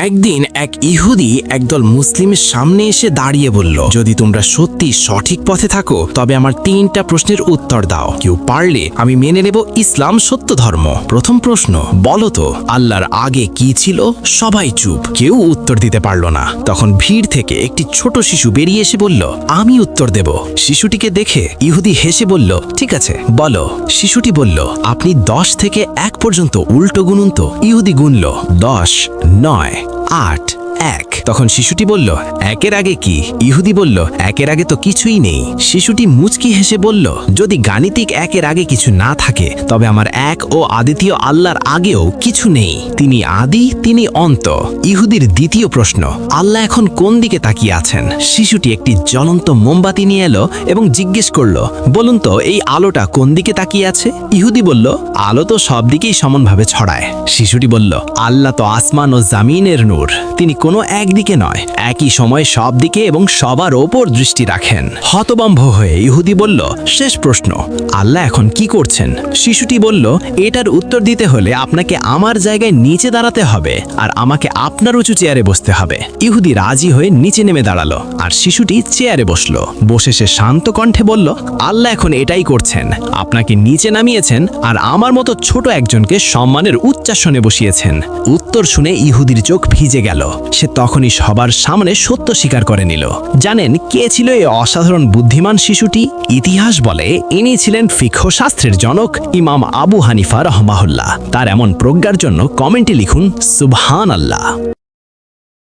একদিন এক ইহুদি একদল মুসলিমের সামনে এসে দাঁড়িয়ে বলল, যদি তোমরা সত্যি সঠিক পথে থাকো তবে আমার 3টা প্রশ্নের উত্তর দাও। কেউ পারলে আমি মেনে নেব ইসলাম সত্য ধর্ম। প্রথম প্রশ্ন, বলো তো আল্লাহর আগে কি ছিল? সবাই চুপ, কেউ উত্তর দিতে পারল না। তখন ভিড় থেকে একটি ছোট শিশু বেরিয়ে এসে বলল, আমি উত্তর দেব। শিশুটিকে দেখে ইহুদি হেসে বলল, ঠিক আছে বলো। শিশুটি বলল, আপনি 10 থেকে 1 পর্যন্ত উল্টো গুনুন তো। ইহুদি গুনল 10, 9, 8, 1। তখন শিশুটি বলল, 1-এর আগে কি? ইহুদি বলল, 1-এর আগে তো কিছুই নেই। শিশুটি মুচকি হেসে বলল, যদি গাণিতিক 1-এর আগে কিছু না থাকে তবে আমার এক ও আদিতীয় আল্লাহর আগেও কিছু নেই। তিনি আদি, তিনি অন্ত। ইহুদির দ্বিতীয় প্রশ্ন, আল্লাহ এখন কোন দিকে তাকিয়ে আছেন? শিশুটি একটি জ্বলন্ত মোমবাতি নিয়ে এলো এবং জিজ্ঞেস করলো, বলুন তো এই আলোটা কোন দিকে তাকিয়ে আছে? ইহুদি বলল, আলো তো সব দিকেই সমানভাবে ছড়ায়। শিশুটি বলল, আল্লাহ তো আসমান ও জামিনের নূর, তিনি কোনো একদিকে নয়, একই সময় সব দিকে এবং সবার ওপর দৃষ্টি রাখেন। হতভম্ব হয়ে ইহুদি বলল, শেষ প্রশ্ন, আল্লাহ এখন কি করছেন? শিশুটি বলল, এটার উত্তর দিতে হলে আপনাকে আমার জায়গায় নিচে দাঁড়াতে হবে আর আমাকে আপনার উঁচু চেয়ারে বসতে হবে। ইহুদি রাজি হয়ে নিচে নেমে দাঁড়ালো আর শিশুটি চেয়ারে বসলো। বসে সে শান্ত কণ্ঠে বলল, আল্লাহ এখন এটাই করছেন, আপনাকে নিচে নামিয়েছেন আর আমার মতো ছোট একজনকে সম্মানের উচ্চাসনে বসিয়েছেন। উত্তর শুনে ইহুদির চোখ ভিজে গেল। সে তখনই সবার সামনে সত্য স্বীকার করে নিল। জানেন কে ছিল এই অসাধারণ বুদ্ধিমান শিশুটি? ইতিহাস বলে ইনি ছিলেন ফিকহ শাস্ত্রের জনক ইমাম আবু হানিফা রহমাহুল্লাহ। তার এমন প্রজ্ঞার জন্য কমেন্টে লিখুন সুবহানাল্লাহ।